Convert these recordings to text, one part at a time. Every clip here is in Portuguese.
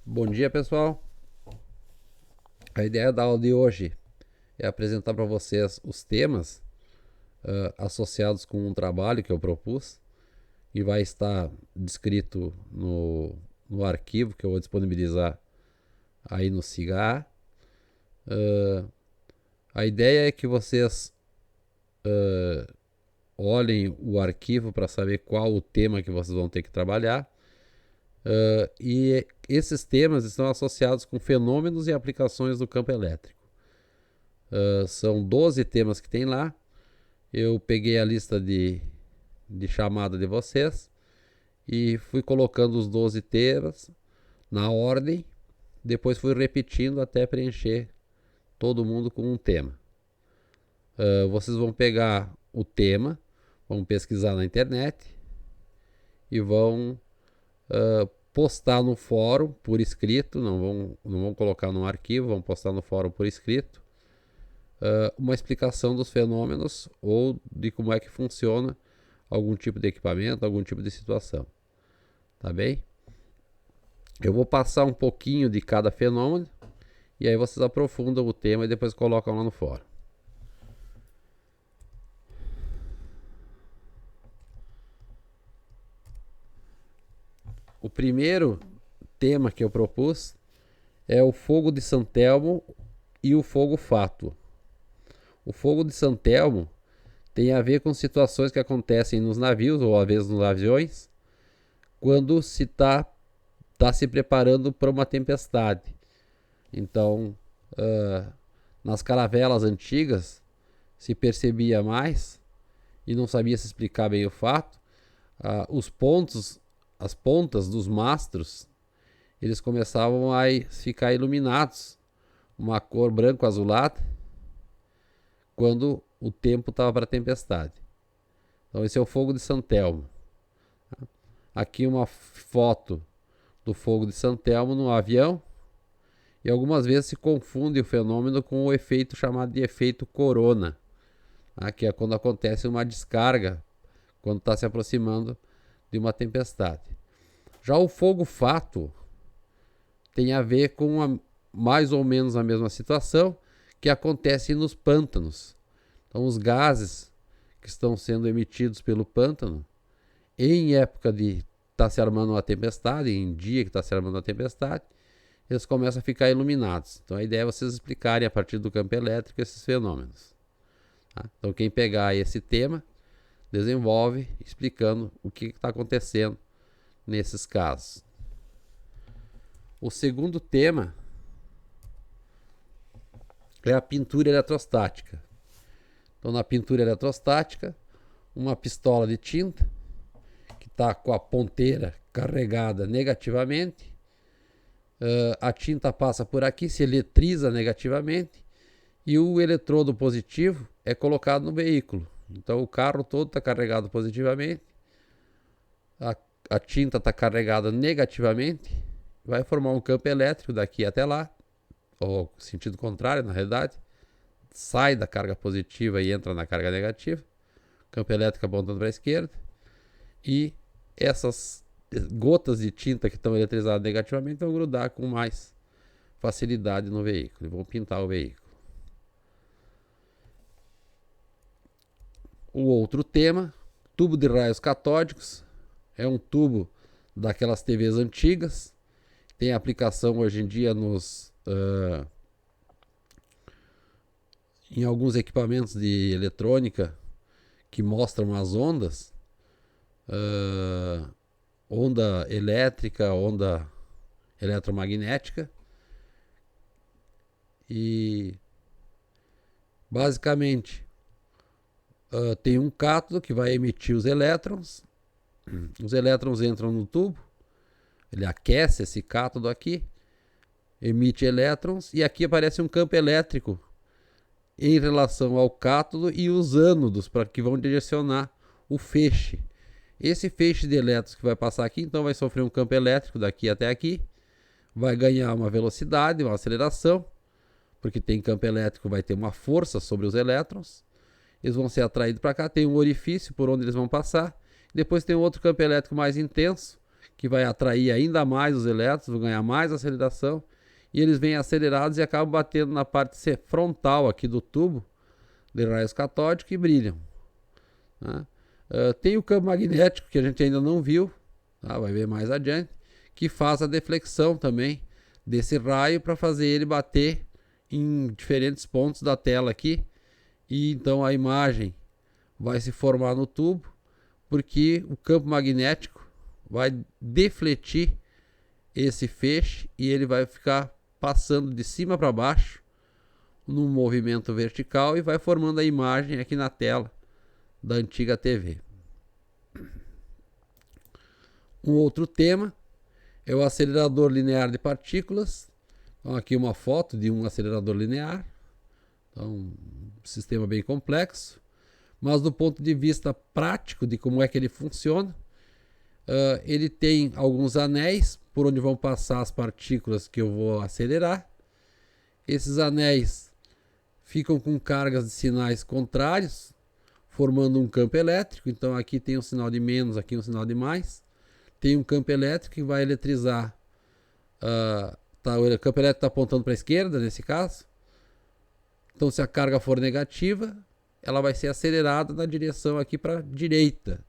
Bom dia, pessoal. A ideia da aula de hoje é apresentar para vocês os temas associados com um trabalho que eu propus e vai estar descrito no arquivo que eu vou disponibilizar aí no SIGA. A ideia é que vocês olhem o arquivo para saber qual o tema que vocês vão ter que trabalhar. E esses temas estão associados com fenômenos e aplicações do campo elétrico. São 12 temas que tem lá. Eu peguei a lista de chamada de vocês e fui colocando os 12 temas na ordem. Depois fui repetindo até preencher todo mundo com um tema. Vocês vão pegar o tema, vão pesquisar na internet e vão postar no fórum por escrito, não vão colocar no arquivo, vão postar no fórum por escrito uma explicação dos fenômenos ou de como é que funciona algum tipo de equipamento, algum tipo de situação. Tá bem? Eu vou passar um pouquinho de cada fenômeno e aí vocês aprofundam o tema e depois colocam lá no fórum. O primeiro tema que eu propus é o fogo de San Telmo e o fogo fátuo. O fogo de San Telmo tem a ver com situações que acontecem nos navios ou às vezes nos aviões quando se está se preparando para uma tempestade. Então, nas caravelas antigas se percebia mais e não sabia se explicar bem o fato. As pontas dos mastros, eles começavam a ficar iluminados, uma cor branco azulada, quando o tempo estava para tempestade. Então esse é o fogo de San Telmo. Aqui uma foto do fogo de San Telmo no avião. E algumas vezes se confunde o fenômeno com o efeito chamado de efeito corona, que é quando acontece uma descarga, quando está se aproximando de uma tempestade. Já o fogo fátuo tem a ver com mais ou menos a mesma situação que acontece nos pântanos. Então os gases que estão sendo emitidos pelo pântano, em época de estar se armando uma tempestade, em dia que está se armando uma tempestade, eles começam a ficar iluminados. Então a ideia é vocês explicarem a partir do campo elétrico esses fenômenos. Então quem pegar esse tema, desenvolve explicando o que está acontecendo nesses casos. O segundo tema é a pintura eletrostática. Então na pintura eletrostática, uma pistola de tinta que está com a ponteira carregada negativamente, a tinta passa por aqui, se eletriza negativamente e o eletrodo positivo é colocado no veículo. Então o carro todo está carregado positivamente, a tinta está carregada negativamente, vai formar um campo elétrico daqui até lá, ou sentido contrário na realidade, sai da carga positiva e entra na carga negativa, campo elétrico apontando para a esquerda, e essas gotas de tinta que estão eletrizadas negativamente vão grudar com mais facilidade no veículo e vão pintar o veículo. O outro tema, tubo de raios catódicos, é um tubo daquelas TVs antigas, tem aplicação hoje em dia em alguns equipamentos de eletrônica que mostram as ondas, onda elétrica, onda eletromagnética, e basicamente tem um cátodo que vai emitir os elétrons entram no tubo, ele aquece esse cátodo aqui, emite elétrons e aqui aparece um campo elétrico em relação ao cátodo e os ânodos para que vão direcionar o feixe. Esse feixe de elétrons que vai passar aqui, então vai sofrer um campo elétrico daqui até aqui, vai ganhar uma velocidade, uma aceleração, porque tem campo elétrico, vai ter uma força sobre os elétrons, eles vão ser atraídos para cá, tem um orifício por onde eles vão passar, depois tem outro campo elétrico mais intenso, que vai atrair ainda mais os elétrons, vão ganhar mais aceleração, e eles vêm acelerados e acabam batendo na parte frontal aqui do tubo de raios catódicos e brilham. Tá? Tem o campo magnético, que a gente ainda não viu, tá? Vai ver mais adiante, que faz a deflexão também desse raio para fazer ele bater em diferentes pontos da tela aqui, e então a imagem vai se formar no tubo, porque o campo magnético vai defletir esse feixe e ele vai ficar passando de cima para baixo num movimento vertical e vai formando a imagem aqui na tela da antiga TV. Um outro tema é o acelerador linear de partículas. Então aqui uma foto de um acelerador linear. Então, um sistema bem complexo, mas do ponto de vista prático de como é que ele funciona, ele tem alguns anéis por onde vão passar as partículas que eu vou acelerar. Esses anéis ficam com cargas de sinais contrários, formando um campo elétrico. Então aqui tem um sinal de menos, aqui um sinal de mais. Tem um campo elétrico que vai eletrizar. O campo elétrico está apontando para a esquerda, nesse caso. Então, se a carga for negativa, ela vai ser acelerada na direção aqui para a direita.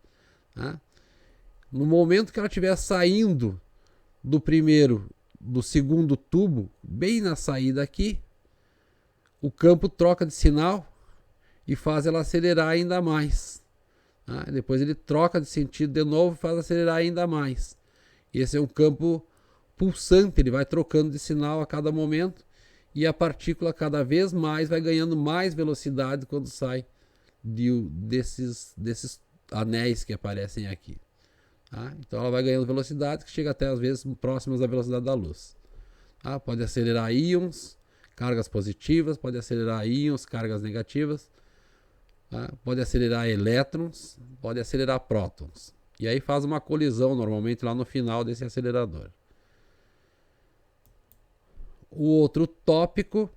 Tá? No momento que ela estiver saindo do segundo tubo, bem na saída aqui, o campo troca de sinal e faz ela acelerar ainda mais. Tá? Depois ele troca de sentido de novo e faz acelerar ainda mais. Esse é um campo pulsante, ele vai trocando de sinal a cada momento. E a partícula cada vez mais vai ganhando mais velocidade quando sai desses anéis que aparecem aqui. Tá? Então ela vai ganhando velocidade que chega até às vezes próximas da velocidade da luz. Tá? Pode acelerar íons, cargas positivas, pode acelerar íons, cargas negativas, tá? Pode acelerar elétrons, pode acelerar prótons. E aí faz uma colisão normalmente lá no final desse acelerador. O outro tópico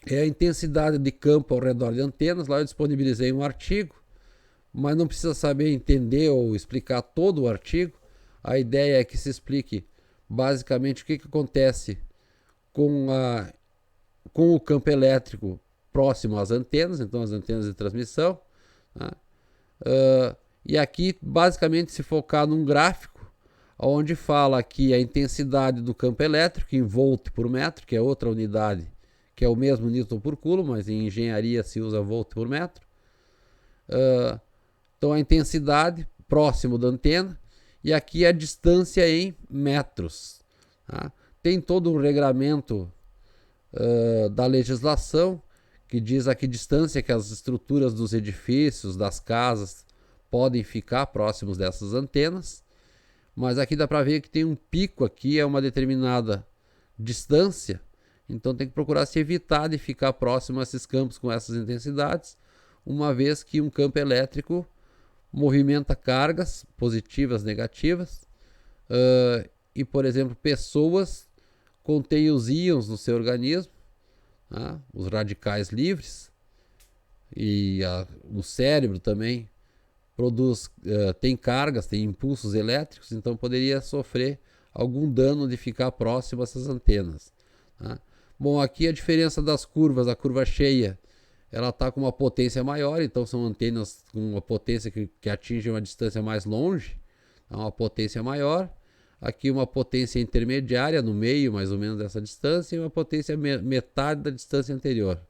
é a intensidade de campo ao redor de antenas. Lá eu disponibilizei um artigo, mas não precisa saber entender ou explicar todo o artigo. A ideia é que se explique basicamente o que acontece com o campo elétrico próximo às antenas, então as antenas de transmissão. Tá? E aqui basicamente se focar num gráfico onde fala aqui a intensidade do campo elétrico em volt por metro, que é outra unidade, que é o mesmo Newton por Coulomb, mas em engenharia se usa volt por metro. Então a intensidade próximo da antena, e aqui a distância em metros. Tá? Tem todo um regramento da legislação que diz a que distância que as estruturas dos edifícios, das casas, podem ficar próximos dessas antenas. Mas aqui dá para ver que tem um pico aqui, é uma determinada distância. Então tem que procurar se evitar de ficar próximo a esses campos com essas intensidades, uma vez que um campo elétrico movimenta cargas positivas, negativas. E, por exemplo, pessoas contêm os íons no seu organismo, tá? Os radicais livres. E o cérebro também tem cargas, tem impulsos elétricos, então poderia sofrer algum dano de ficar próximo a essas antenas. Tá? Bom, aqui a diferença das curvas, a curva cheia, ela está com uma potência maior, então são antenas com uma potência que atinge uma distância mais longe, uma potência maior. Aqui uma potência intermediária, no meio mais ou menos dessa distância, e uma potência metade da distância anterior.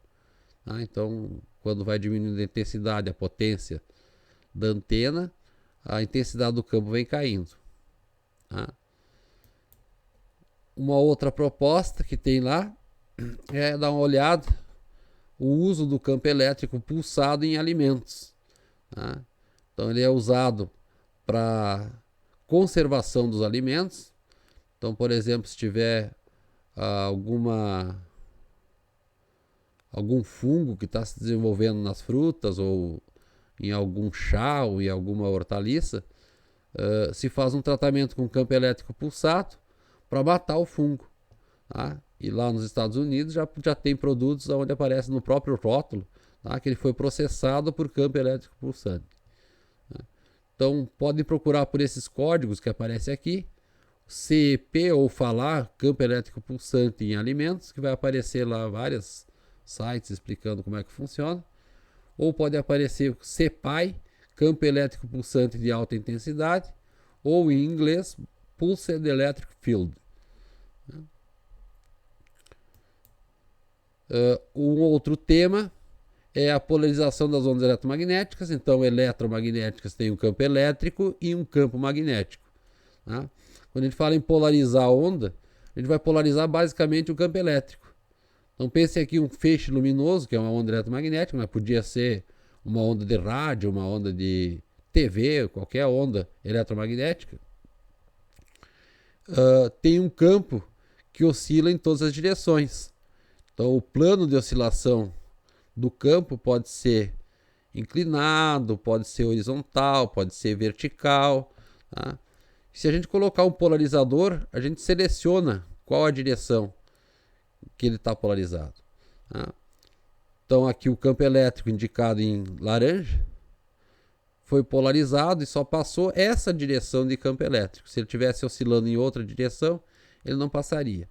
Tá? Então, quando vai diminuindo a intensidade, a potência da antena, a intensidade do campo vem caindo. Tá? Uma outra proposta que tem lá é dar uma olhada o uso do campo elétrico pulsado em alimentos. Tá? Então ele é usado para conservação dos alimentos. Então, por exemplo, se tiver algum fungo que está se desenvolvendo nas frutas ou em algum chá ou em alguma hortaliça, se faz um tratamento com campo elétrico pulsado para matar o fungo. Tá? E lá nos Estados Unidos já tem produtos onde aparece no próprio rótulo, tá? Que ele foi processado por campo elétrico pulsante. Tá? Então pode procurar por esses códigos que aparecem aqui CEP ou falar, campo elétrico pulsante em alimentos, que vai aparecer lá vários sites explicando como é que funciona. Ou pode aparecer CEPI, campo elétrico pulsante de alta intensidade, ou em inglês, Pulsed Electric Field. Um outro tema é a polarização das ondas eletromagnéticas. Então, eletromagnéticas tem um campo elétrico e um campo magnético. Tá? Quando a gente fala em polarizar a onda, a gente vai polarizar basicamente o campo elétrico. Então pense aqui um feixe luminoso, que é uma onda eletromagnética, mas podia ser uma onda de rádio, uma onda de TV, qualquer onda eletromagnética. Tem um campo que oscila em todas as direções. Então o plano de oscilação do campo pode ser inclinado, pode ser horizontal, pode ser vertical. Tá? Se a gente colocar um polarizador, a gente seleciona qual a direção que ele está polarizado. Tá? Então aqui o campo elétrico indicado em laranja foi polarizado e só passou essa direção de campo elétrico. Se ele estivesse oscilando em outra direção, ele não passaria.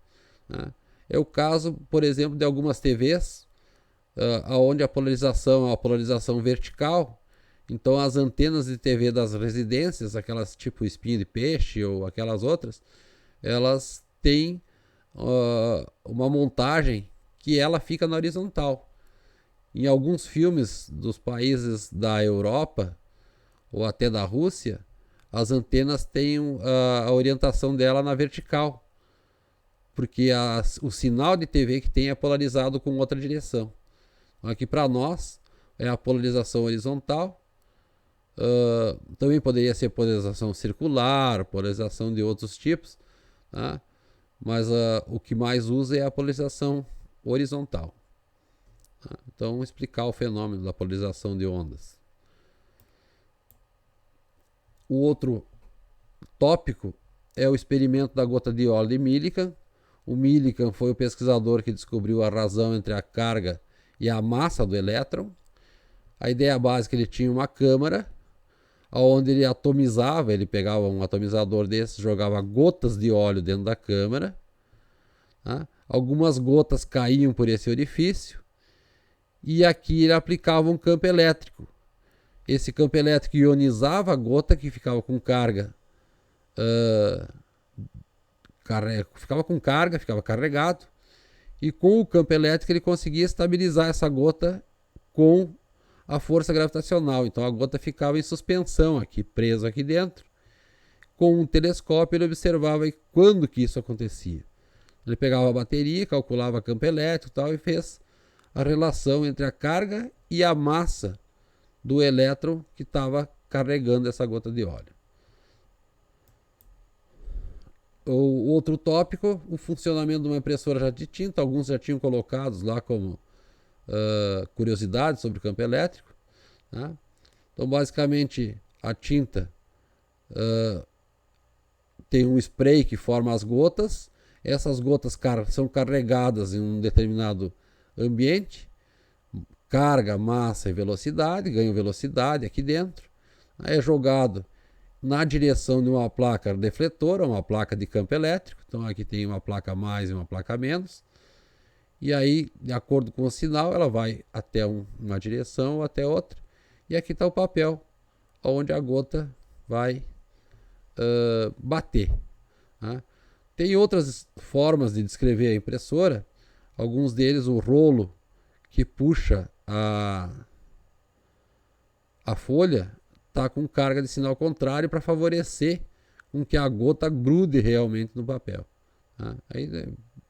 Tá? É o caso, por exemplo, de algumas TVs, onde a polarização é uma polarização vertical. Então as antenas de TV das residências, aquelas tipo espinho de peixe ou aquelas outras, elas têm uma montagem que ela fica na horizontal. Em alguns filmes dos países da Europa ou até da Rússia, as antenas têm a orientação dela na vertical, porque o sinal de TV que tem é polarizado com outra direção. Então, aqui para nós é a polarização horizontal. Também poderia ser polarização circular, polarização de outros tipos, tá? Mas o que mais usa é a polarização horizontal. Tá? Então, vamos explicar o fenômeno da polarização de ondas. O outro tópico é o experimento da gota de óleo de Millikan. O Millikan foi o pesquisador que descobriu a razão entre a carga e a massa do elétron. A ideia básica, ele tinha uma câmara onde ele atomizava, ele pegava um atomizador desses, jogava gotas de óleo dentro da câmara. Tá? Algumas gotas caíam por esse orifício e aqui ele aplicava um campo elétrico. Esse campo elétrico ionizava a gota, que ficava com carga, ficava carregado, e com o campo elétrico ele conseguia estabilizar essa gota com a força gravitacional. Então a gota ficava em suspensão aqui, presa aqui dentro. Com um telescópio ele observava quando que isso acontecia. Ele pegava a bateria, calculava campo elétrico e tal, e fez a relação entre a carga e a massa do elétron que estava carregando essa gota de óleo. O outro tópico, o funcionamento de uma impressora jato de tinta. Alguns já tinham colocados lá como curiosidade sobre o campo elétrico. Tá? Então, basicamente, a tinta tem um spray que forma as gotas. Essas gotas são carregadas em um determinado ambiente. Carga, massa e velocidade, ganham velocidade aqui dentro. Aí é jogado na direção de uma placa defletora, uma placa de campo elétrico. Então aqui tem uma placa a mais e uma placa a menos. E aí, de acordo com o sinal, ela vai até uma direção ou até outra. E aqui está o papel, onde a gota vai bater. Tá? Tem outras formas de descrever a impressora. Alguns deles, o rolo que puxa a folha está com carga de sinal contrário para favorecer com que a gota grude realmente no papel. Tá? Aí,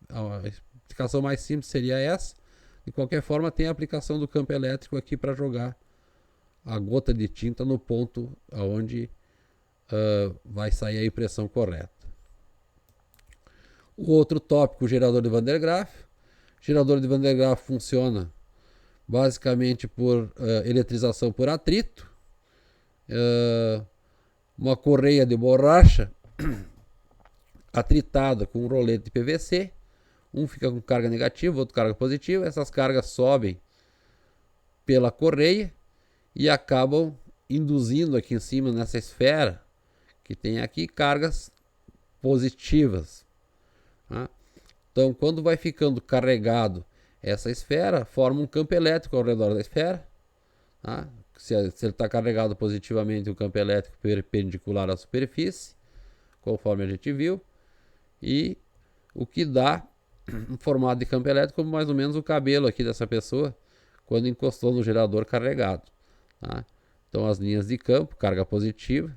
a explicação mais simples seria essa. De qualquer forma, tem a aplicação do campo elétrico aqui para jogar a gota de tinta no ponto onde vai sair a impressão correta. O outro tópico, o gerador de Van der Graaf. O gerador de Van der Graaf funciona basicamente por eletrização por atrito. Uma correia de borracha atritada com um rolete de PVC. Um fica com carga negativa, outro carga positiva. Essas cargas sobem pela correia e acabam induzindo aqui em cima, nessa esfera que tem aqui, cargas positivas. Tá? Então, quando vai ficando carregado essa esfera, forma um campo elétrico ao redor da esfera. Tá? Se ele está carregado positivamente, o campo elétrico perpendicular à superfície, conforme a gente viu, e o que dá um formato de campo elétrico como mais ou menos o cabelo aqui dessa pessoa quando encostou no gerador carregado. Tá? Então as linhas de campo, carga positiva,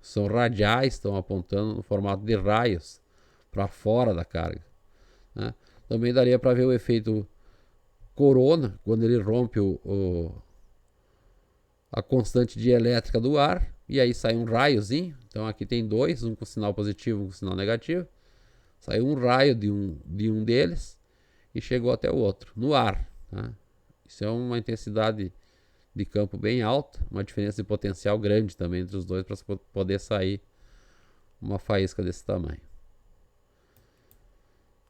são radiais, estão apontando no formato de raios para fora da carga. Né? Também daria para ver o efeito corona, quando ele rompe a constante dielétrica do ar, e aí sai um raiozinho. Então aqui tem dois, um com sinal positivo e um com sinal negativo. Saiu um raio de um deles e chegou até o outro, no ar. Tá? Isso é uma intensidade de campo bem alta, uma diferença de potencial grande também entre os dois para poder sair uma faísca desse tamanho.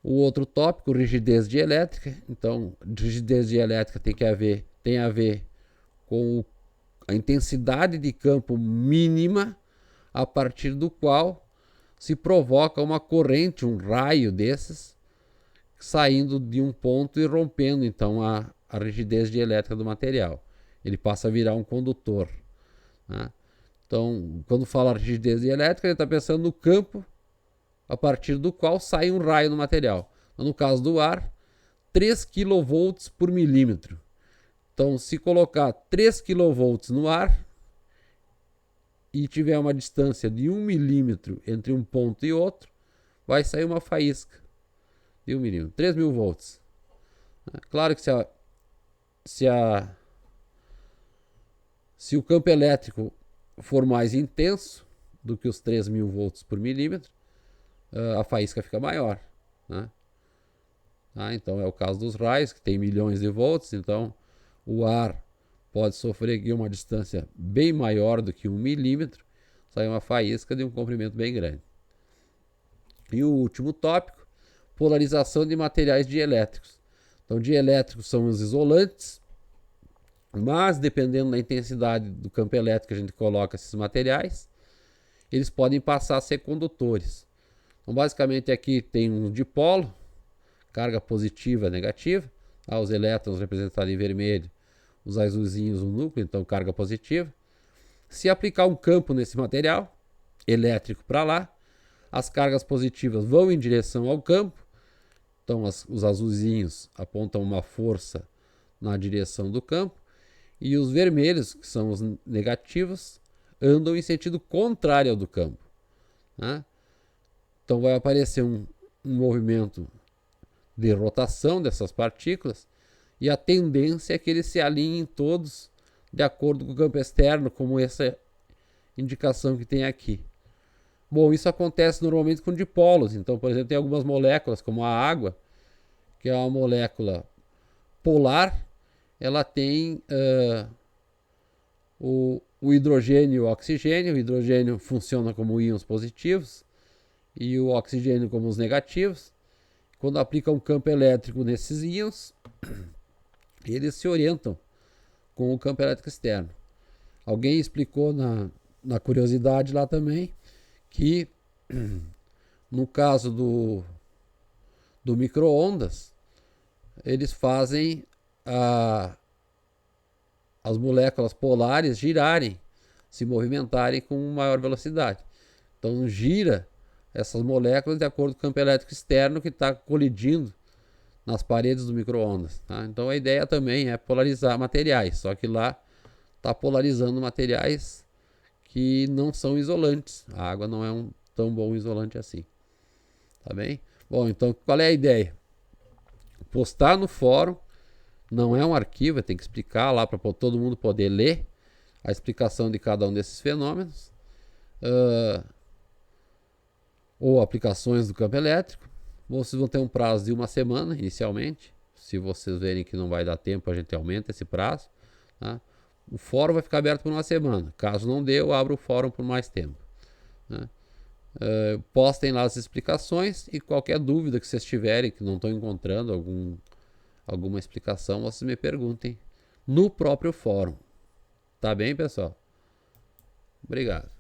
O outro tópico, rigidez dielétrica. Então, rigidez dielétrica tem a ver com a intensidade de campo mínima a partir do qual se provoca uma corrente, um raio desses, saindo de um ponto e rompendo então a rigidez dielétrica do material. Ele passa a virar um condutor. Né? Então, quando fala rigidez dielétrica, ele está pensando no campo a partir do qual sai um raio no material. Então, no caso do ar, 3 kV por milímetro. Então, se colocar 3 kV no ar e tiver uma distância de 1 milímetro entre um ponto e outro, vai sair uma faísca de 1 milímetro, 3.000 volts. Claro que se o campo elétrico for mais intenso do que os 3.000 volts por milímetro, a faísca fica maior. Né? Então é o caso dos raios, que tem milhões de volts, então o ar pode sofrer aqui uma distância bem maior do que 1 milímetro, sai uma faísca de um comprimento bem grande. E o último tópico, polarização de materiais dielétricos. Então, dielétricos são os isolantes, mas dependendo da intensidade do campo elétrico que a gente coloca esses materiais, eles podem passar a ser condutores. Então, basicamente aqui tem um dipolo, carga positiva e negativa, os elétrons representados em vermelho, os azulzinhos no núcleo, então carga positiva. Se aplicar um campo nesse material elétrico para lá, as cargas positivas vão em direção ao campo, então os azulzinhos apontam uma força na direção do campo, e os vermelhos, que são os negativos, andam em sentido contrário ao do campo. Né? Então vai aparecer um movimento de rotação dessas partículas, e a tendência é que eles se alinhem todos de acordo com o campo externo, como essa indicação que tem aqui. Bom, isso acontece normalmente com dipolos. Então, por exemplo, tem algumas moléculas, como a água, que é uma molécula polar, ela tem o hidrogênio e o oxigênio. O hidrogênio funciona como íons positivos e o oxigênio como os negativos. Quando aplica um campo elétrico nesses íons, eles se orientam com o campo elétrico externo. Alguém explicou na curiosidade lá também que no caso do micro-ondas, eles fazem as moléculas polares girarem, se movimentarem com maior velocidade. Então gira essas moléculas de acordo com o campo elétrico externo que está colidindo nas paredes do micro-ondas. Tá? Então a ideia também é polarizar materiais, só que lá está polarizando materiais que não são isolantes. A água não é um tão bom isolante assim. Tá bem? Bom, então qual é a ideia? Postar no fórum, não é um arquivo, tem que explicar lá para todo mundo poder ler a explicação de cada um desses fenômenos, ou aplicações do campo elétrico. Vocês vão ter um prazo de 1 semana inicialmente. Se vocês verem que não vai dar tempo, a gente aumenta esse prazo. Tá? O fórum vai ficar aberto por 1 semana. Caso não dê, eu abro o fórum por mais tempo. Né? Postem lá as explicações, e qualquer dúvida que vocês tiverem, que não estão encontrando alguma explicação, vocês me perguntem no próprio fórum. Tá bem, pessoal? Obrigado.